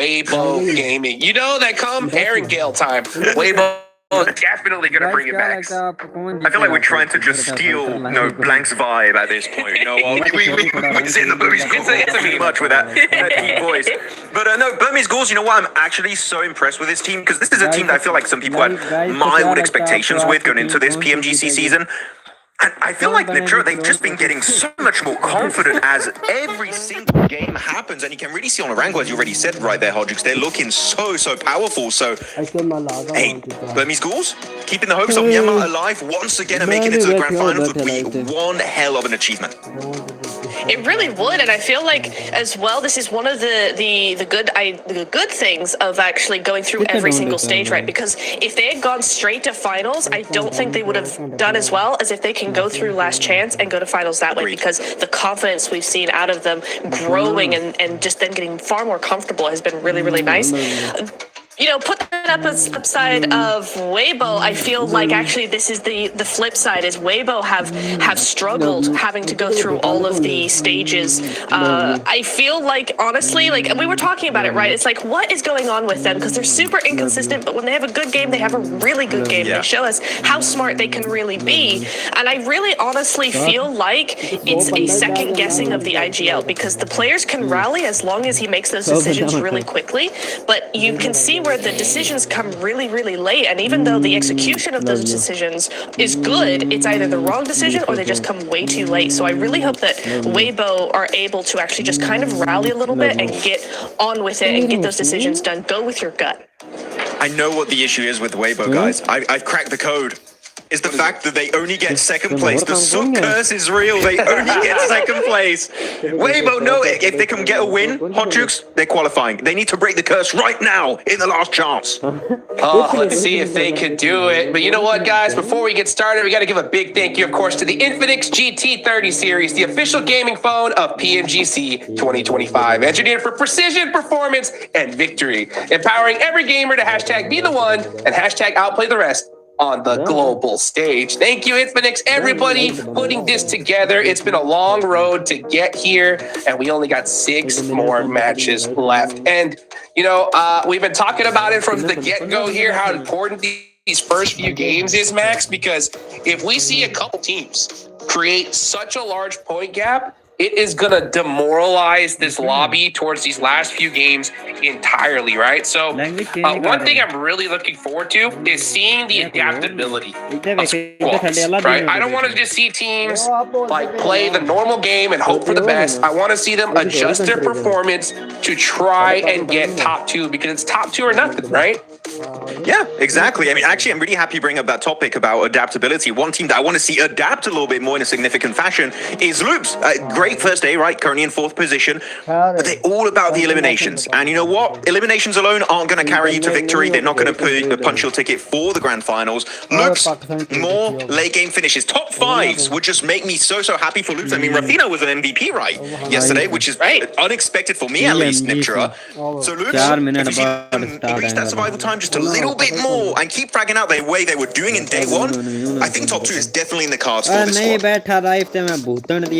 Weibo Gaming. You know that come Herringale time. Weibo definitely going to bring it back. I feel like we're trying to just steal, Blank's vibe at this point. It's in the movies. It's a meme much with that deep voice. But no, Burmese Ghouls, you know what? I'm actually so impressed with this team because this is a team that I feel like some people had mild expectations with going into this PMGC season. And I feel like they've just been getting so much more confident as every single game happens. And you can really see on Arango, as you already said right there, Hodgix, they're looking so powerful. So, hey, Burmese Ghouls, keeping the hopes of Myanmar alive once again and making it to the Grand Finals would be one hell of an achievement. It really would, and I feel like as well, this is one of the good things of actually going through every single stage, right? Because if they had gone straight to finals, I don't think they would have done as well as if they can go through last chance and go to finals that way, because the confidence we've seen out of them growing and just then getting far more comfortable has been really, really nice. Put that up as upside of Weibo. I feel like actually this is the flip side, is Weibo have struggled having to go through all of the stages. I feel like, honestly, and we were talking about it, right? It's like, what is going on with them? Because they're super inconsistent, but when they have a good game, they have a really good game. Yeah. They show us how smart they can really be. And I really honestly feel like it's a second guessing of the IGL, because the players can rally as long as he makes those decisions really quickly, but you can see where the decisions come really, really late, and even though the execution of those decisions is good, it's either the wrong decision or they just come way too late. So I really hope that Weibo are able to actually just kind of rally a little bit and get on with it and get those decisions done. Go with your gut. I know what the issue is with Weibo, guys. I've cracked the code. Is the fact that they only get second place. The Sook curse is real. They only get second place. Weibo, no, if they can get a win, Hot Jukes, they're qualifying. They need to break the curse right now in the last chance. Let's see if they can do it. But you know what, guys? Before we get started, we got to give a big thank you, of course, to the Infinix GT30 series, the official gaming phone of PMGC 2025. Engineered for precision, performance, and victory. Empowering every gamer to hashtag be the one and hashtag outplay the rest on the global stage. Thank you, Infinix, everybody putting this together. It's been a long road to get here, and we only got 6 more matches left. And, we've been talking about it from the get-go here, how important these first few games is, Max, because if we see a couple teams create such a large point gap, it is going to demoralize this lobby towards these last few games entirely, right? So one thing I'm really looking forward to is seeing the adaptability of squads, right? I don't want to just see teams play the normal game and hope for the best. I want to see them adjust their performance to try and get top 2, because it's top 2 or nothing, right? Yeah, exactly. I mean, actually, I'm really happy you bring up that topic about adaptability. One team that I want to see adapt a little bit more in a significant fashion is Loops. Great first day, right? Currently in 4th position. But they're all about the eliminations. And you know what? Eliminations alone aren't going to carry you to victory. They're not going to punch your ticket for the grand finals. Loops, more late game finishes. Top 5s would just make me so happy for Loops. I mean, Rafina was an MVP, right? Yesterday, which is unexpected for me, at least, Niptra. So Loops, if you see them increase that survival time just a little bit more and keep fragging out the way they were doing in day 1, I think top 2 is definitely in the cards for this squad.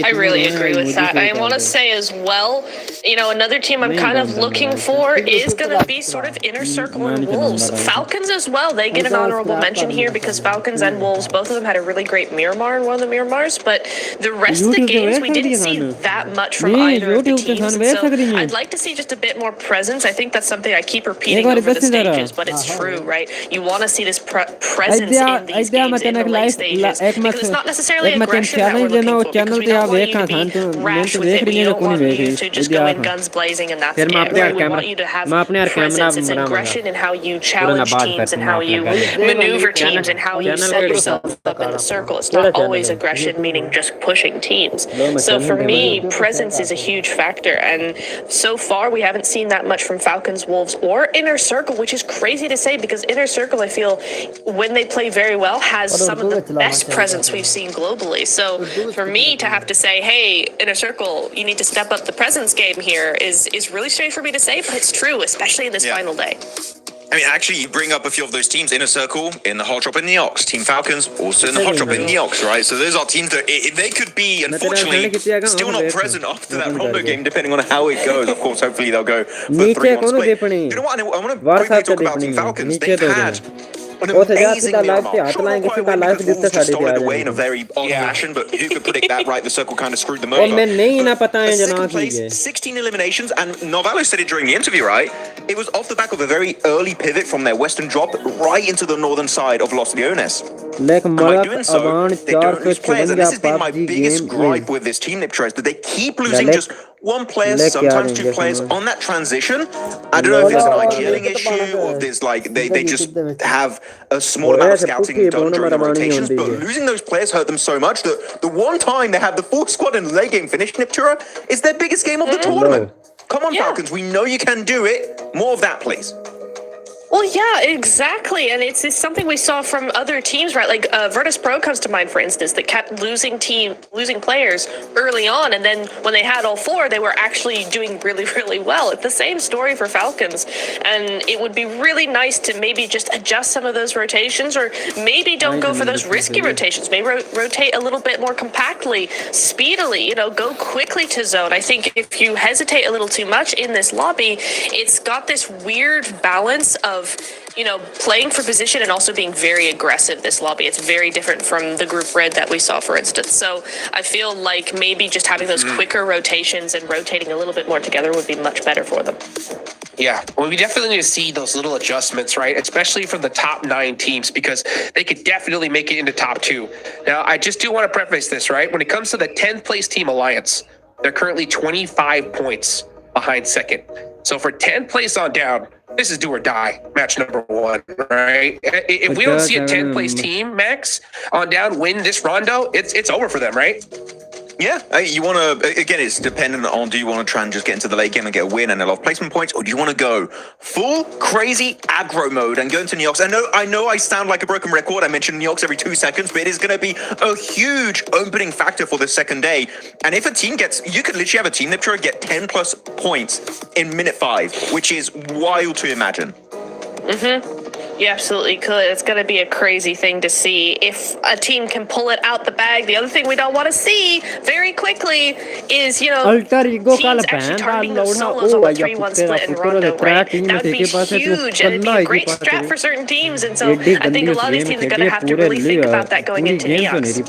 I really agree with that. I want to say as well, another team I'm kind of looking for is going to be sort of Inner Circle and Wolves. Falcons as well, they get an honorable mention here because Falcons and Wolves, both of them had a really great Miramar in one of the Miramars, but the rest of the games, we didn't see that much from either of the teams. So I'd like to see just a bit more presence. I think that's something I keep repeating over the stages, but it's true, right? You want to see this presence in these games in the late stages, because it's not necessarily aggression that we're looking for, because we don't want you to be rash with it. We don't want you to just go in guns blazing and that's it, right? We want you to have presence. It's aggression in how you challenge teams and how you maneuver teams and how you set yourself up in the circle. It's not always aggression, meaning just pushing teams. So for me, presence is a huge factor, and so far we haven't seen that much from Falcons, Wolves, or Inner Circle, which is crazy to say, because Inner Circle, I feel, when they play very well, has some of the best presence we've seen globally. So for me to have to say, hey, Inner Circle, you need to step up the presence game here is really strange for me to say, but it's true, especially in this final day. I mean, actually, you bring up a few of those teams: Inner Circle in the Hot Drop in Neox, Team Falcons also in the Hot Drop in Neox, right? So those are teams that they could be, unfortunately, still not present after that Rondo game, depending on how it goes. Of course, hopefully they'll go for 3-1 split. You know what? I want to briefly talk about Team Falcons. They've had an amazing Miramar. Sure, not quite winning because Wolves just stole it away in a very odd fashion, but who could predict that, right? The Circle kind of screwed them over. Second place, 16 eliminations, and Novallo said it during the interview, right? It was off the back of a very early pivot from their western drop right into the northern side of Los Leones. And by doing so, they don't lose players, and this has been my biggest gripe with this team, Niptra, is that they keep losing just one player, sometimes two players on that transition. I don't know if it's an IGLing issue or if there's like they just have a small amount of scouting done during the rotations, but losing those players hurt them so much that the one time they have the full squad in the late game finished, Niptura, is their biggest game of the tournament. Come on, Falcons, we know you can do it. More of that, please. Well, yeah, exactly. And it's something we saw from other teams, right? Like Virtus Pro comes to mind, for instance, that kept losing players early on. And then when they had all four, they were actually doing really, really well. It's the same story for Falcons. And it would be really nice to maybe just adjust some of those rotations, or maybe don't go for those risky rotations. Maybe rotate a little bit more compactly, speedily, go quickly to zone. I think if you hesitate a little too much in this lobby, it's got this weird balance of playing for position and also being very aggressive this lobby. It's very different from the group red that we saw, for instance. So I feel like maybe just having those quicker rotations and rotating a little bit more together would be much better for them. Yeah, well, we definitely need to see those little adjustments, right? Especially from the top 9 teams, because they could definitely make it into top 2. Now, I just do want to preface this, right? When it comes to the 10th place team Alliance, they're currently 25 points behind second. So for 10th place on down, this is do or die, match number 1, right? If we don't see a 10th place team, Max, on down win this Rondo, it's over for them, right? Yeah, you want to, again, it's dependent on, do you want to try and just get into the late game and get a win and a lot of placement points, or do you want to go full crazy aggro mode and go into Neox? I know I sound like a broken record. I mention Neox every 2 seconds, but it is going to be a huge opening factor for the second day. And if a team you could literally have a team that try to get 10 plus points in minute 5, which is wild to imagine. You absolutely could. It's going to be a crazy thing to see if a team can pull it out the bag. The other thing we don't want to see very quickly is, teams actually targeting those solos on a 3-1 split in Rondo, right? That would be huge, and it'd be a great strat for certain teams. And so I think a lot of these teams are going to have to really think about that going into Neox.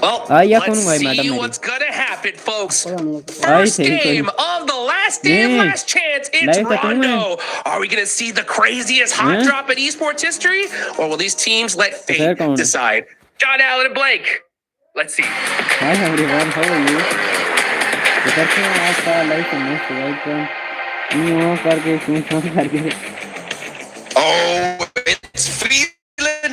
Well, let's see what's going to happen, folks. First game of the last day of Last Chance. It's Rondo. Are we going to see the craziest hot drop in esports history? Or will these teams let fate decide? John Allen and Blake. Let's see. Hi everyone, how are you? Oh, it's feeling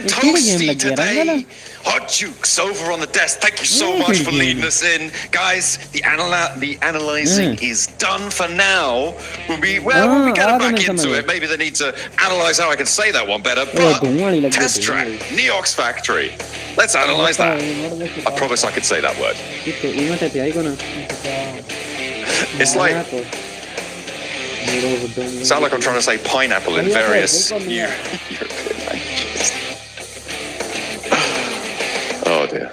toasty today. Hot Jukes over on the desk. Thank you so much for leading us in. Guys, the analyzing is done for now. When we get back into it, maybe they need to analyze how I can say that one better. But test track, Neox Factory. Let's analyze that. I promise I could say that word. It's like... sound like I'm trying to say pineapple in various European languages. Oh dear.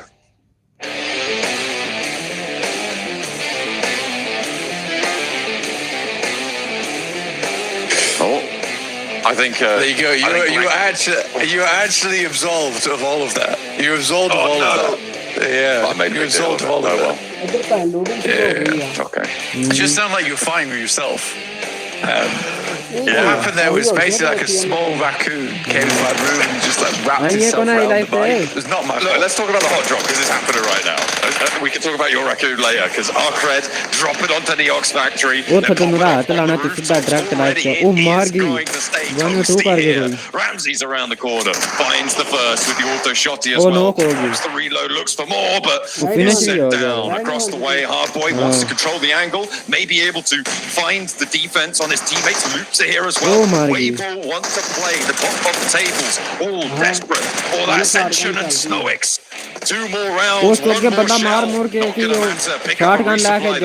Oh, I think there you go. You actually absolved of all of that. You absolved of all of that. Yeah, you absolved of all of that. Yeah. Okay. It just sounded like you're fine with yourself. What happened there was basically like a small raccoon came into my room and just like wrapped itself around the mic. There's not much. Look, let's talk about the hot drop because it's happening right now. We can talk about your raccoon later because our cred drop it onto Neox Factory. Ramsey's around the corner, finds the first with the auto shotty as well. Grabs the reload, looks for more, but is set down across the way. Hardboy wants to control the angle, may be able to find the defense on his teammates. Loops are here as well. Waveball wants to play the top of the tables, all desperate for that Ascension and Snowix. 2 more rounds, 1 more shell. Not gonna matter. Pick up a resupply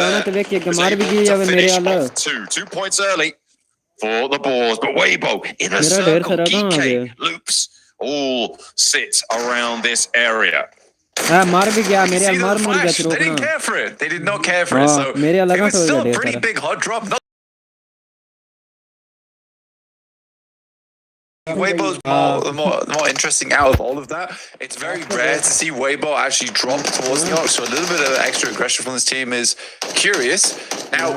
there. 2 points early. for the boars, but Weibo in a मेरा ढेर circle. सारा कहाँ आ गया? DK, Loops, all sit around this area. हाँ मार भी गया मेरे See the मार मुड़ गया flash? तो They didn't रोकना care for it. They did not care for it. हाँ, So मेरे it अलग was हो still गया a ढेर pretty सारा big hot drop. Not Weibo's more interesting out of all of that. It's very rare to see Weibo actually drop towards the arc, so a little bit of extra aggression from this team is curious. Now,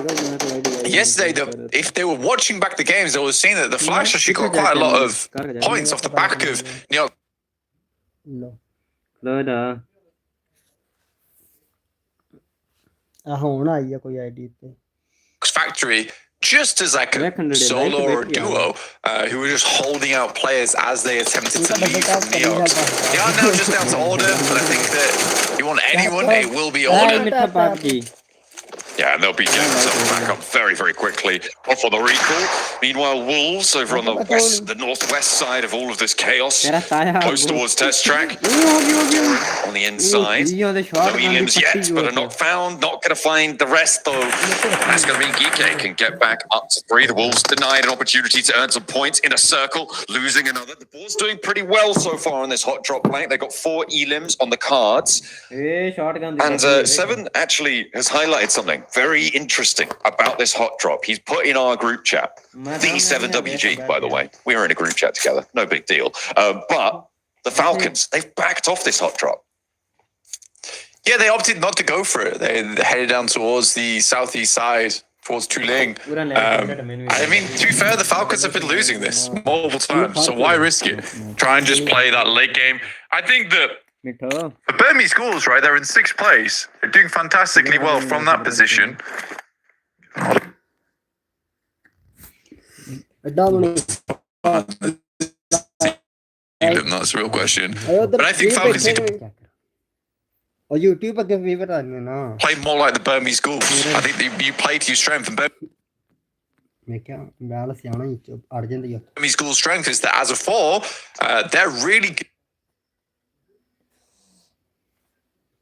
yesterday, if they were watching back the games, they would have seen that the Flash actually got quite a lot of points off the back of लो ना ਹੁਣ ਆਈ ਆ ਕੋਈ ID ਤੇ Factory just as like a solo or a duo who were just holding out players as they attempted to leave from Neox. They are now just down to order, but I think that you want anyone, it will be order. मिठा PUBG Yeah, and they'll be getting themselves back up very, very quickly. Off on the recall. Meanwhile, Wolves over on the northwest side of all of this chaos, मेरा ताया close towards test track. On the inside. No Williams yet, but are not found. Not going to find the rest, though. That's going to mean Geeke can get back up to 3. The Wolves denied an opportunity to earn some points in a circle, losing another. The Bulls doing pretty well so far on this hot drop blank. They've got 4 elims on the cards. And Seven actually has highlighted something very interesting about this hot drop. He's put in our group chat, the 7WG, by the way. We're in a group chat together. No big deal. But the Falcons, they've backed off this hot drop. Yeah, they opted not to go for it. They headed down towards the southeast side, towards Tuling. I mean, to be fair, the Falcons have been losing this multiple times, so why risk it? Try and just play that late game. I think that मिठा the Burmese schools, right, they're in 6th place. They're doing fantastically well from that position. ਐਡਾ ਬਣੀ That's the real question. But I think Falcons need to ਉਹ YouTube ਅੱਗੇ ਵੀ ਬਤਾ ਦਿੰਦੇ ਨਾ play more like the Burmese schools. I think that you play to your strength, and ਮੈਂ ਕਿਹਾ ਮੈਂ ਸਿਆਣਾ ਹੀ ਅੜ ਜਾਂਦੀ ਆ Burmese school's strength is that as a 4, they're really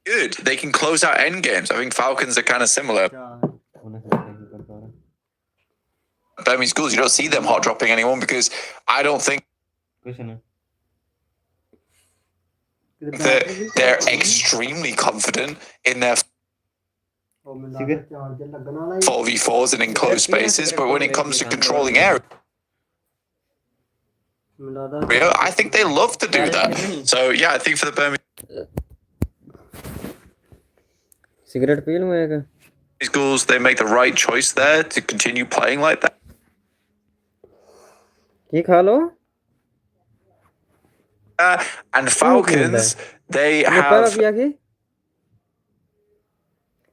good. They can close out end games. I think Falcons are kind of similar. Burmese schools, you don't see them hot dropping anyone because I don't think that they're extremely confident in their 4v4s and enclosed spaces, but when it comes to controlling area, I think they love to do that. So yeah, I think for the Burmese cigarette P लूं एक schools, they make the right choice there to continue playing like that. की खा लो And Falcons, they पता have पिया की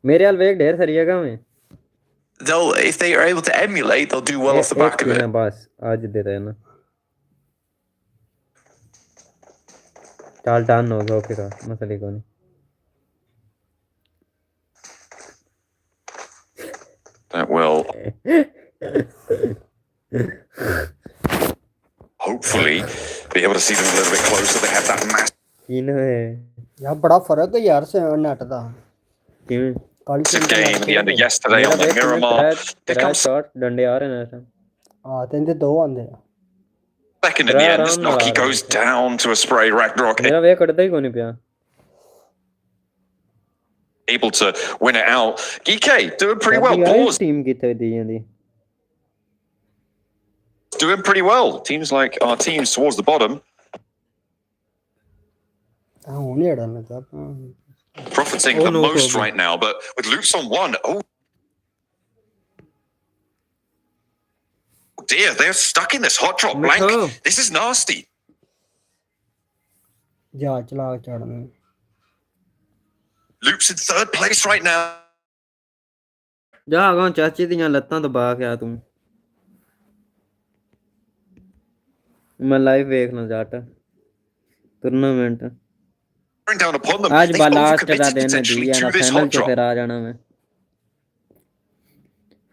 मेरे हाल वेक ढेर सारी जगह में they'll if they are able to emulate, they'll do well off the back of it. बस आज दे देना चाल टान हो गया ओके का मसले को नहीं That will hopefully be able to see them a little bit closer. They have that massive ਯਾਰ ਬੜਾ ਫਰਕ ਹੈ ਯਾਰ ਸੇ ਨੈਟ ਦਾ ਕਿਵੇਂ game at the end of yesterday on the Miramar. They come shot डंडे आ रहे हैं ऐसा ਹਾਂ ਤਿੰਨ ਦੋ ਆਂਦੇ ਆ second in the end as Noki goes down to a spray. Ragnarok मेरा वे कटता ही कोई नहीं पिया able to win it out. Geeke doing pretty well. Boars team की थे दी ਜਾਂਦੀ doing pretty well. Teams like our teams towards the bottom ਹੁਣ ਹੀ ਅੜਨ ਲੱਗਾ profiting the most right now, but with loops on 1, oh dear, they're stuck in this hot drop blank. This is nasty. ਜਾ ਚਲਾ ਚੜਨੇ Loops in 3rd place right now. ਜਾ ਗਾ ਚਾਚੀ ਦੀਆਂ ਲੱਤਾਂ ਦਬਾ ਕੇ ਆ ਤੂੰ ਮੈਂ ਲਾਈਵ ਵੇਖਣਾ Jat tournament Down upon them. आज They've लास्ट का overcommitted दिन potentially दी to है this फाइनल hot च drop. फिर आ जाना मैं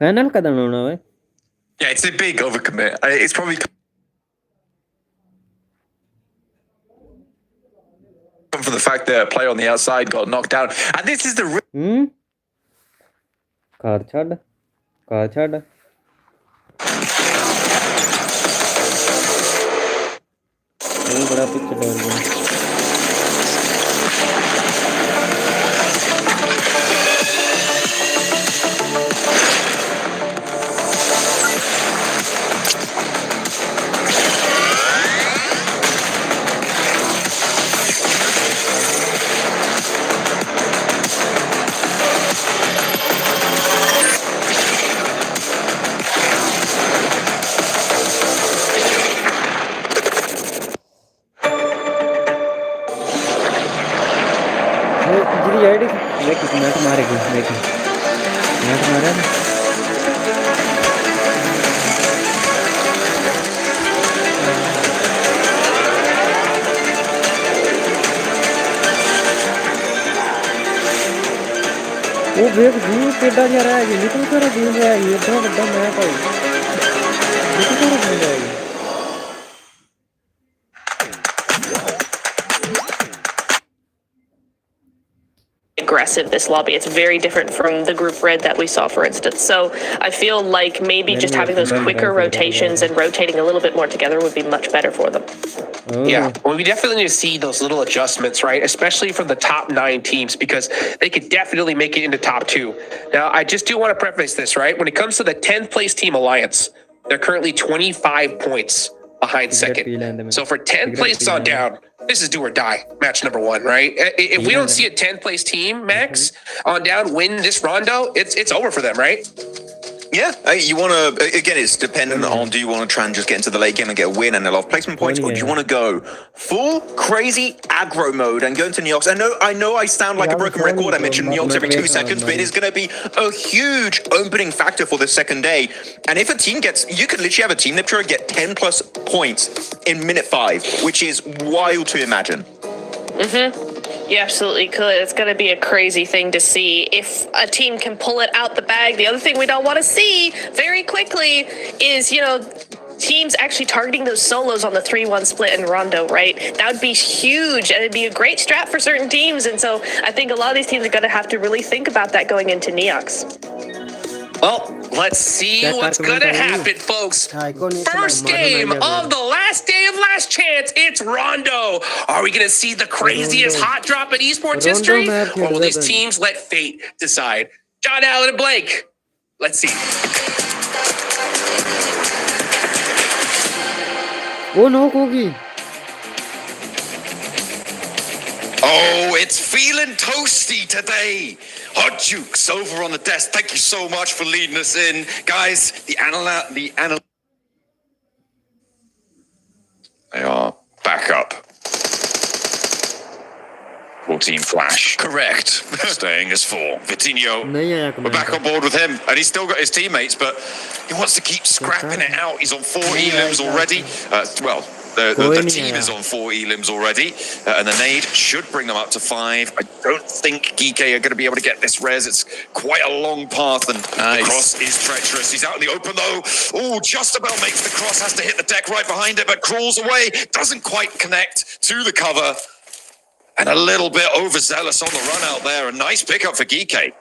फाइनल कदम होना है Yeah, it's a big overcommit. It's probably come from the fact that a player on the outside got knocked down, and this is the car छड़ बड़ा pitch डर गया नेट मारेगी देखो नेट मारा ना वो वेग दूर पेड़ा जा रहा है ये निकल कर दूर रहा है ये इतना बड़ा मैप है निकल कर दूर रहा है aggressive this lobby. It's very different from the group red that we saw, for instance. So I feel like maybe just having those quicker rotations and rotating a little bit more together would be much better for them. Yeah, well, we definitely need to see those little adjustments, right? Especially from the top 9 teams, because they could definitely make it into top 2. Now, I just do want to preface this, right? When it comes to the 10th place team Alliance, they're currently 25 points behind second. So for 10th place on down, this is do or die match number 1, right? If we don't see a 10th place team, Max, on down win this rondo, it's over for them, right? Yeah, you want to, again, it's dependent on, do you want to try and just get into the late game and get a win and a lot of placement points, or do you want to go full crazy aggro mode and go into Neox? I know I sound like a broken record. I mention Neox every 2 seconds, but it is going to be a huge opening factor for the second day. And if a team gets, you could literally have a team that get 10 plus points in minute 5, which is wild to imagine. You absolutely could. It's going to be a crazy thing to see if a team can pull it out the bag. The other thing we don't want to see very quickly is, teams actually targeting those solos on the 3-1 split and rondo, right? That would be huge, and it'd be a great strat for certain teams. And so I think a lot of these teams are going to have to really think about that going into Neox. Well, let's see what's going to happen, folks. First game of the last day of Last Chance. It's Rondo. Are we going to see the craziest hot drop in esports history? Or will these teams let fate decide? John Allen and Blake. Let's see. Oh no, Kogi. Oh, it's feeling toasty today. Hot Jukes over on the desk. Thank you so much for leading us in. Guys, they are back up. 14 Flash. Correct. Staying as 4. Vitinho, we're back on board with him. And he's still got his teammates, but he wants to keep scrapping it out. He's on 4 elims already. The team is on 4 elims already, and the nade should bring them up to 5. I don't think Geeke are going to be able to get this res. It's quite a long path, and the cross is treacherous. He's out in the open, though. Oh, just about makes the cross, has to hit the deck right behind it, but crawls away. Doesn't quite connect to the cover. And a little bit overzealous on the run out there. A nice pickup for Geeke.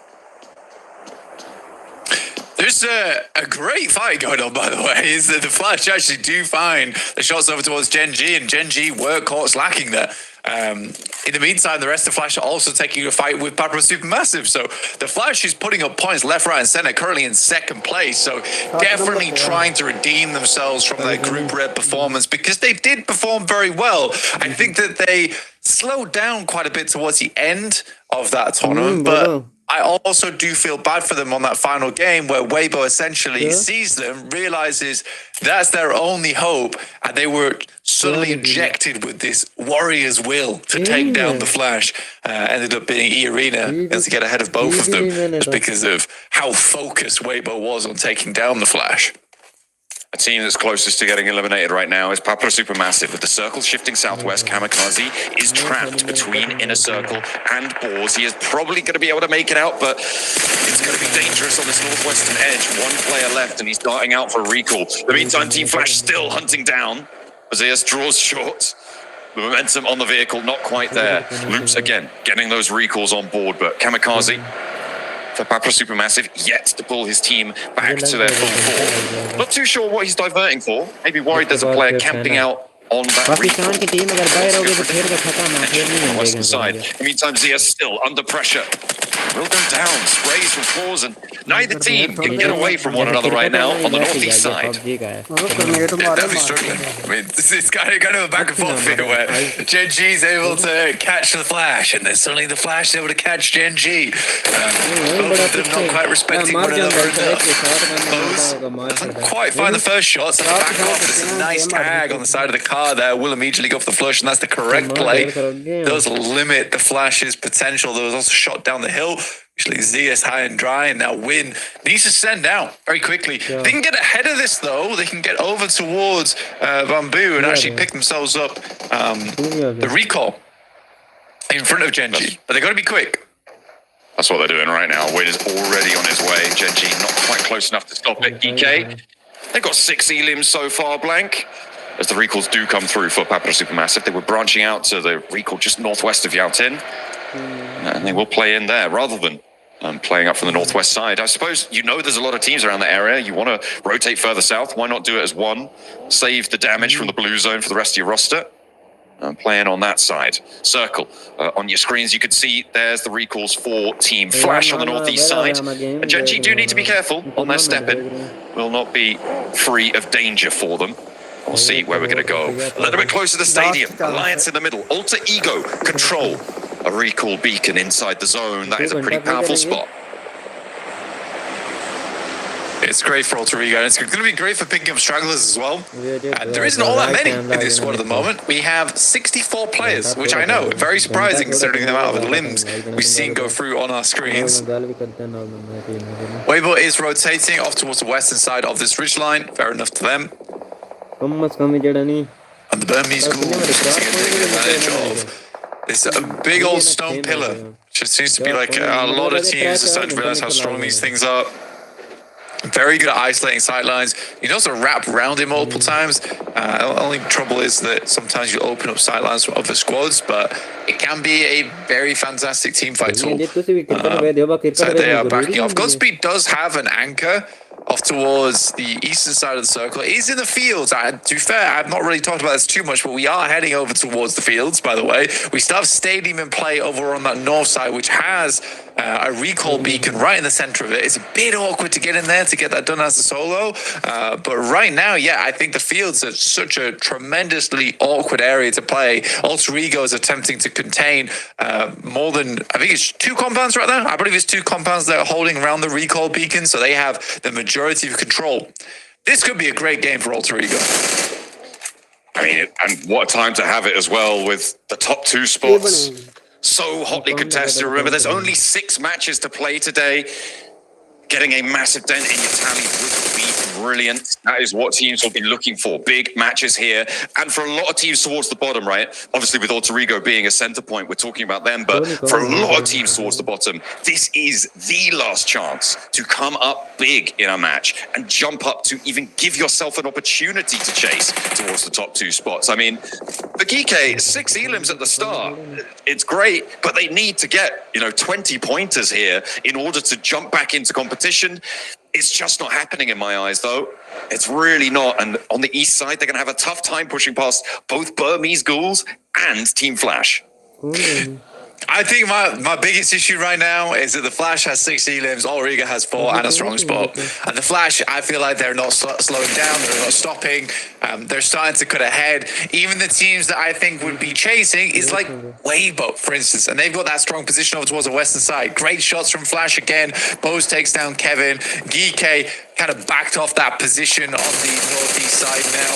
There's a great fight going on, by the way. Is that the Flash actually do find the shots over towards Gen G, and Gen G were caught slacking there. In the meantime, the rest of Flash are also taking a fight with Papa Supermassive. So the Flash is putting up points left, right, and center, currently in second place. So definitely trying to redeem themselves from their group red performance, because they did perform very well. I think that they slowed down quite a bit towards the end of that tournament, but I also do feel bad for them on that final game where Weibo essentially sees them, realizes that's their only hope, and they were suddenly injected with this warrior's will to take down the Flash. Ended up being E-Arena and to get ahead of both of them just because of how focused Weibo was on taking down the Flash. A team that's closest to getting eliminated right now is Papa Supermassive. With the circle shifting southwest, Kamikaze is trapped between Inner Circle and Boars. He is probably going to be able to make it out, but it's going to be dangerous on this northwestern edge. 1 player left, and he's darting out for a recall. In the meantime, Team Flash still hunting down. Ozeas draws short. The momentum on the vehicle, not quite there. Loops again, getting those recalls on board, but Kamikaze for Papa Supermassive yet to pull his team back to their full 4. Not too sure what he's diverting for. Maybe worried there's a player camping out on that Pakistan की team अगर बाहर होगी तो फिर तो खत्म है, फिर नहीं on the western मिलेगा side. Meantime, Zia still under pressure. Will go down, sprays from claws, and neither team can get away from one another right now on the northeast side. वो ग्रेनेड मारे Definitely struggling. I mean, it's kind of a back and forth here where Gen G's able to catch the Flash, and then suddenly the Flash is able to catch Gen G. Both of them not quite respecting one another enough. Bose doesn't quite find the first shot, so back off. There's a nice tag on the side of the car there. Will immediately go for the flush, and that's the correct play. Does limit the Flash's potential. There was also a shot down the hill. Actually, Zia's high and dry, and now Win needs to send down very quickly. They can get ahead of this, though. They can get over towards Bamboo and actually pick themselves up the recall in front of Genji. But they got to be quick. That's what they're doing right now. Win is already on his way. Genji not quite close enough to stop it. EK, they've got 6 elims so far, Blank. As the recalls do come through for Papua Supermassive, they were branching out to the recall just northwest of Yao Tin. And they will play in there rather than playing up from the northwest side. I suppose you know there's a lot of teams around the area. You want to rotate further south. Why not do it as one? Save the damage from the blue zone for the rest of your roster. Playing on that side. Circle. On your screens, you can see there's the recalls for Team Flash on the northeast side. And Genji do need to be careful on their step-in. Will not be free of danger for them. We'll see where we're going to go. A little bit closer to the stadium. Alliance in the middle. Alter Ego. Control. A recall beacon inside the zone. That is a pretty powerful spot. It's great for Alter Ego, and it's going to be great for picking up stragglers as well. There isn't all that many in this squad at the moment. We have 64 players, which I know, very surprising considering the amount of limbs we've seen go through on our screens. Weibo is rotating off towards the western side of this ridgeline. Fair enough to them. And the Burmese ghouls taking advantage of this big old stone pillar. Just seems to be like a lot of teams are starting to realize how strong these things are. Very good at isolating sightlines. You can also wrap around it multiple times. The only trouble is that sometimes you open up sightlines from other squads, but it can be a very fantastic team fight tool. So they are backing off. Godspeed does have an anchor off towards the eastern side of the circle. He's in the fields. To be fair, I've not really talked about this too much, but we are heading over towards the fields, by the way. We still have Stadium in play over on that north side, which has a recall beacon right in the center of it. It's a bit awkward to get in there to get that done as a solo. But right now, yeah, I think the fields are such a tremendously awkward area to play. Alter Ego is attempting to contain more than, I think it's 2 compounds right there. I believe it's 2 compounds that are holding around the recall beacon. So they have the majority of control. This could be a great game for Alter Ego. I mean, and what a time to have it as well with the top 2 spots. So hotly contested. Remember, there's only 6 matches to play today. Getting a massive dent in your tally would be brilliant. That is what teams will be looking for. Big matches here. And for a lot of teams towards the bottom, right? Obviously, with Alter Ego being a center point, we're talking about them. But for a lot of teams towards the bottom, this is the last chance to come up big in a match and jump up to even give yourself an opportunity to chase towards the top 2 spots. I mean, for Geeke, 6 elims at the start. It's great, but they need to get, 20 pointers here in order to jump back into competition. It's just not happening in my eyes, though. It's really not. And on the east side, they're going to have a tough time pushing past both Burmese ghouls and Team Flash. I think my biggest issue right now is that the Flash has 6 elims, Alter Ego has 4 and a strong spot. And the Flash, I feel like they're not slowing down, they're not stopping. They're starting to cut ahead. Even the teams that I think would be chasing is like Weibo, for instance. And they've got that strong position over towards the western side. Great shots from Flash again. Bose takes down Kevin. Geeke kind of backed off that position on the northeast side now.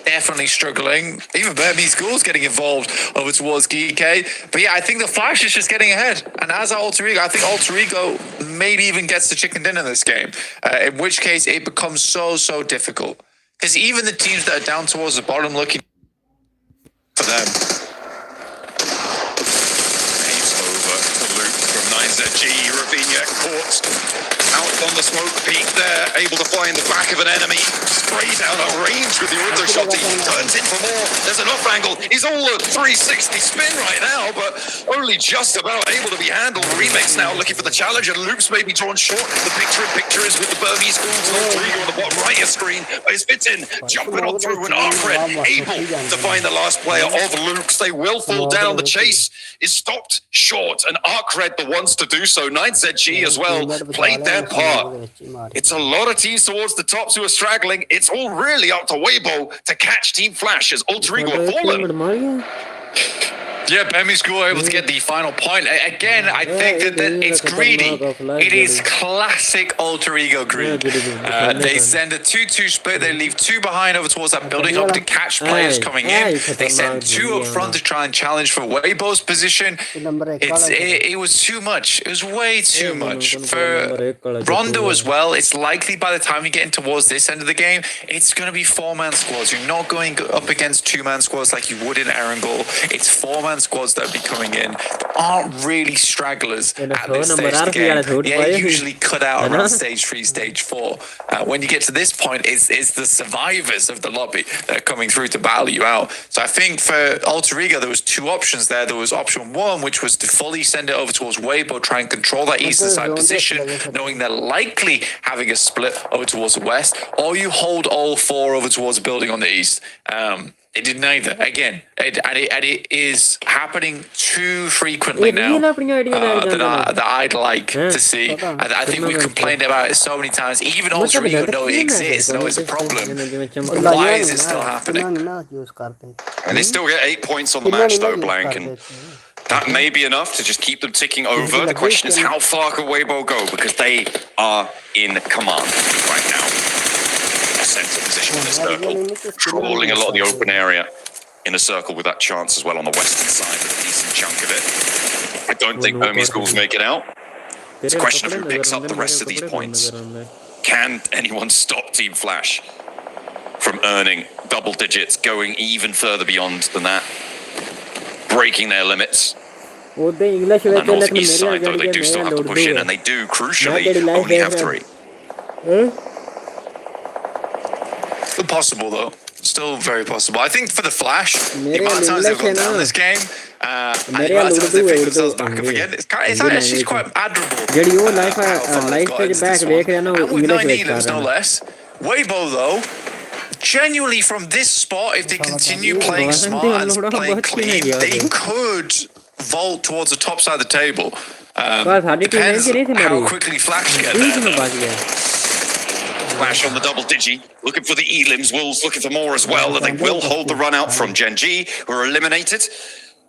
Definitely struggling. Even Burmese Ghouls getting involved over towards Geeke. But yeah, I think the Flash is just getting ahead. And as Alter Ego, I think Alter Ego maybe even gets the chicken dinner in this game. In which case it becomes so difficult. Because even the teams that are down towards the bottom looking for them. Waves over to Luke from 9ZG. Ravinia caught Out on the smoke peak there, able to find the back of an enemy. Sprays out a range with the auto shot. He turns in for more. There's an off angle. He's all a 360 spin right now, but only just about able to be handled. Remix now looking for the challenge, and Loops may be drawn short. The picture is with the Burmese schools and Ulterior on the bottom right of screen. But it's fits in, jumping on through, and Arcred able to find the last player of Loops. They will fall down. The chase is stopped short, and Arcred the ones to do so. 9ZG as well played their part. It's a lot of teams towards the tops who are straggling. It's all really up to Weibo to catch Team Flash as Ulterior have fallen. Yeah, Burmese School able to get the final point. Again, I think that it's greedy. It is classic Alter Ego greed. They send a 2-2 split. They leave 2 behind over towards that building, hoping to catch players coming in. They send 2 up front to try and challenge for Weibo's position. It was too much. It was way too much. For Rondo as well, it's likely by the time you get in towards this end of the game, it's going to be 4-man squads. You're not going up against 2-man squads like you would in Erangel. It's 4-man squads that are be coming in. Aren't really stragglers at this stage of the game. Yeah, usually cut out around stage 3, stage 4. When you get to this point, it's the survivors of the lobby that are coming through to battle you out. So I think for Alter Ego, there was 2 options there. There was option 1, which was to fully send it over towards Weibo, try and control that eastern side position, knowing they're likely having a split over towards the west, or you hold all 4 over towards the building on the east. It did neither. Again, it is happening too frequently now that I'd like to see. I think we've complained about it so many times. Even Alter Ego know it exists, know it's a problem. Why is it still happening? And they still get 8 points on the match though, Blank, and that may be enough to just keep them ticking over. The question is, how far can Weibo go? Because they are in command right now. Center position in the circle, trawling a lot of the open area in a circle with that chance as well on the western side with a decent chunk of it. I don't think Burmese schools make it out. It's a question of who picks up the rest of these points. Can anyone stop Team Flash from earning double digits, going even further beyond than that, breaking their limits? On the northeast side, though, they do still have to push in, and they do, crucially, only have 3. Still possible though. Still very possible. I think for the Flash, the amount of times they've gone down this game, and the amount of times they pick themselves back up again, it's actually quite admirable. And with 9 elims, no less. Weibo though, genuinely from this spot, if they continue playing smart and playing clean, they could vault towards the top side of the table. Depends how quickly Flash get there. Flash on the double digi, looking for the elims. Wolves looking for more as well, and they will hold the run out from Gen G, who are eliminated.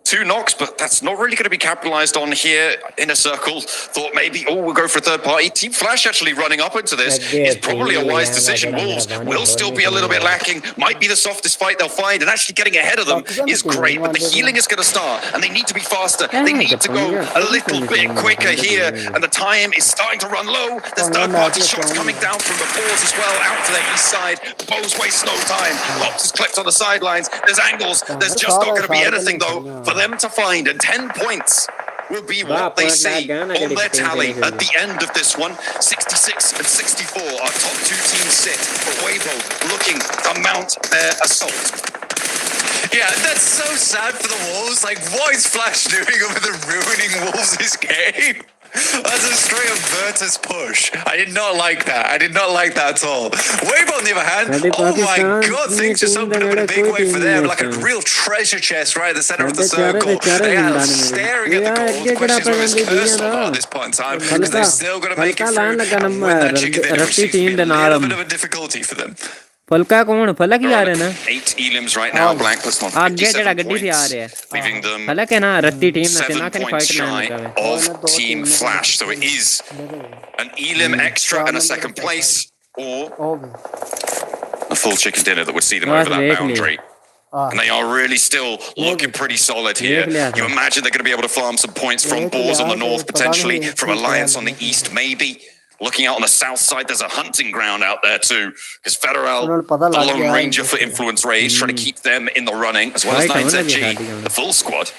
2 knocks, but that's not really going to be capitalized on here in a circle. Thought maybe, we'll go for a third party. Team Flash actually running up into this is probably a wise decision. Wolves will still be a little bit lacking. Might be the softest fight they'll find, and actually getting ahead of them is great, but the healing is going to start, and they need to be faster. They need to go a little bit quicker here, and the time is starting to run low. There's third-party shots coming down from the fours as well, out to their east side. Bows waste no time. Pops is clipped on the sidelines. There's angles. There's just not going to be anything, though, for them to find, and 10 points will be what they see on their tally at the end of this one. 66 and 64, our top 2 teams sit, but Weibo looking to mount their assault. Yeah, that's so sad for the Wolves. Like, what is Flash doing over the ruining Wolves' game? That's a straight up Virtus push. I did not like that. I did not like that at all. Weibo on the other hand, oh my god, things just opened up in a big way for them. Like a real treasure chest right at the center of the circle. They are staring at the gold. The question is whether it's cursed or not at this point in time, because they're still going to make it through and win that chicken dinner, which seems to be a little bit of a difficulty for them. फलका कौन फलक ही आ रहे ना 8 elims right now, Blank plus 1 आगे केड़ा गड्डी से आ रहे हैं leaving them फलक है ना रत्ती टीम ना से ना कहीं 7 फाइट points ना shy निकाले of Team Flash, so it is an elim extra and a second place, or a full chicken dinner that would see them over that boundary. And they are really still looking pretty solid here. You imagine they're going to be able to farm some points from Boars on the north, potentially from Alliance on the east, maybe. Looking out on the south side, there's a hunting ground out there too, because Federal, the Lone Ranger for Influence Rage, trying to keep them in the running, as well as 9ZG, the full squad.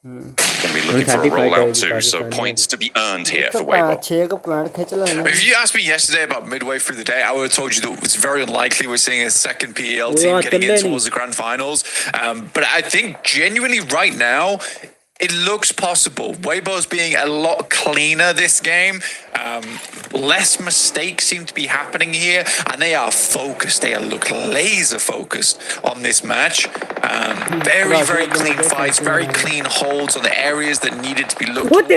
Going to be looking for a rollout too, so points to be earned here for Weibo. 6 point ਖਿੱਚ ਲੈਣੇ If you asked me yesterday about midway through the day, I would have told you that it's very unlikely we're seeing a second PEL team getting in towards the grand finals. But I think genuinely right now, it looks possible. Weibo's being a lot cleaner this game. Less mistakes seem to be happening here, and they are focused. They look laser focused on this match. Very, very clean fights, very clean holds on the areas that needed to be looked at.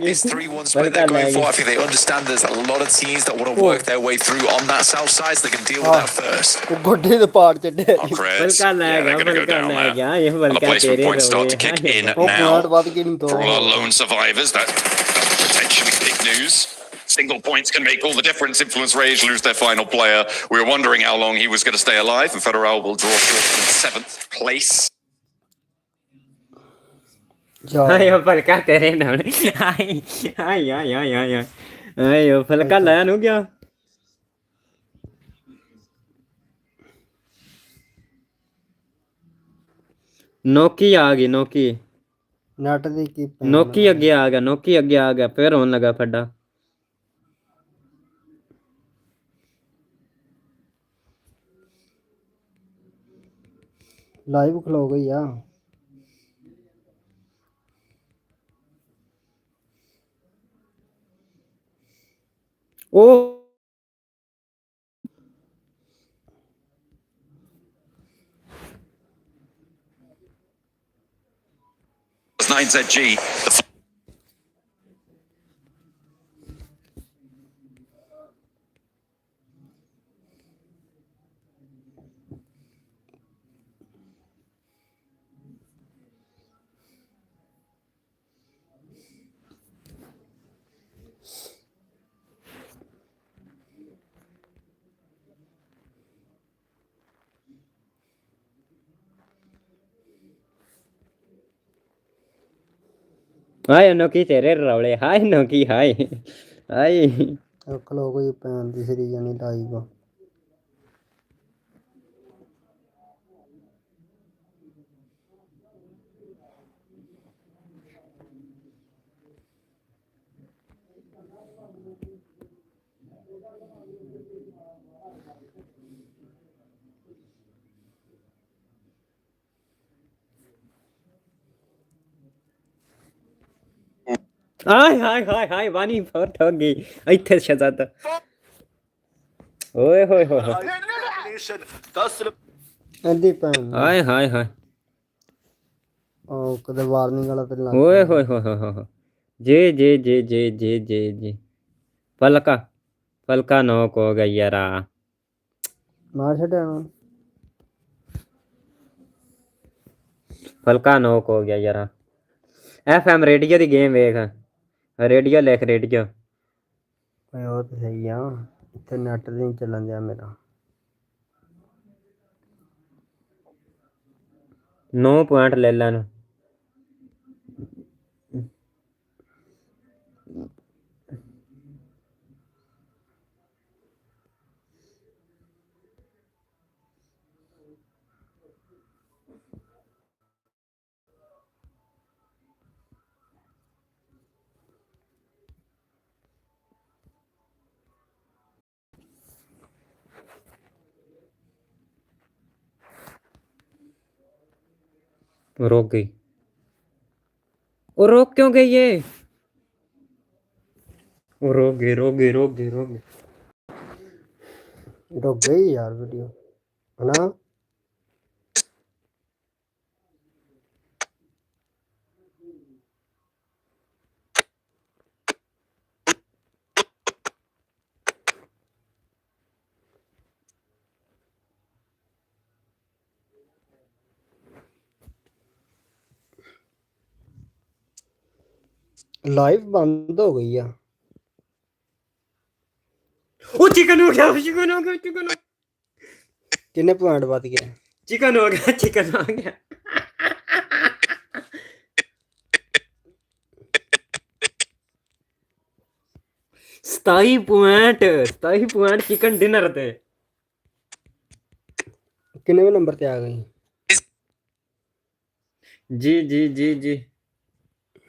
This 3-1 split they're going for. I think they understand there's a lot of teams that want to work their way through on that south side, so they can deal with that first. ਗੋਡੇ ਦੇ ਪਾੜ ਚੱਡੇ Upgrades. Yeah, they're going to go down there. And the placement points start to kick in now. For all our lone survivors, that's potentially big news. Single points can make all the difference. Influence Rage lose their final player. We were wondering how long he was going to stay alive, and Federal will draw short in 7th place. ਆਇਓ ਫਲਕਾ ਤੇਰੇ ਨਾਲ ਆਈ ਆਈ ਆਈ ਆਈ ਆਈ ਆਇਓ ਫਲਕਾ ਲੈ ਨੂੰ ਗਿਆ ਨੋਕੀ ਆ ਗਈ ਨੋਕੀ ਨਟ ਦੀ ਕੀ ਨੋਕੀ ਅੱਗੇ ਆ ਗਿਆ ਨੋਕੀ ਅੱਗੇ ਆ ਗਿਆ ਫਿਰ ਹੋਣ ਲੱਗਾ ਫੱਡਾ ਲਾਈਵ ਖਲੋ ਗਈ ਆ ਉਹ It's 9ZG. ਹਾਏ ਨੋਕੀ ਤੇਰੇ ਰੌਲੇ ਹਾਏ ਨੋਕੀ ਹਾਏ ਹਾਏ ਖਲੋ ਗਈ ਪੈਣ ਦੀ ਸਰੀ ਜਾਨੀ ਲਾਈਵ ਹਾਏ ਹਾਏ ਹਾਏ ਹਾਏ ਵਾਨੀ ਫੋਟ ਹੋ ਗਈ ਇੱਥੇ ਸ਼ਜ਼ਾਦਾ ਓਏ ਹੋਏ ਹੋਏ ਐਂਦੀ ਪੈਣ ਹਾਏ ਹਾਏ ਹਾਏ ਉਹ ਕਦੇ ਵਾਰਨਿੰਗ ਵਾਲਾ ਤੇ ਲੱਗ ਓਏ ਹੋਏ ਹੋਏ ਹੋਏ ਜੇ ਜੇ ਜੇ ਜੇ ਜੇ ਜੇ ਜੇ ਪਲਕਾ ਨੋਕ ਹੋ ਗਿਆ ਯਾਰਾ ਮਾਰ ਛੱਡਿਆ ਨਾ ਪਲਕਾ ਨੋਕ ਹੋ ਗਿਆ ਯਾਰਾ FM ਰੇਡੀਓ ਦੀ ਗੇਮ ਵੇਖ ਰੇਡੀਓ ਲਿਖ ਰੇਡੀਓ ਓਏ ਉਹ ਤਾਂ ਸਹੀ ਆ ਇੱਥੇ ਨੈਟ ਨਹੀਂ ਚੱਲਣ ਦਿਆ ਮੇਰਾ 9 ਪੁਆਇੰਟ ਲੈ ਲੈਣ रुक गई और रोक क्यों गई ये रुक गई रुक गई यार वीडियो है ना लाइव बंद हो गई है ओ चिकन हो गया कितने पॉइंट बच गए चिकन हो गया 27 ਪੁਆਇੰਟ चिकन डिनर ते कितने नंबर ते आ गई जी जी जी जी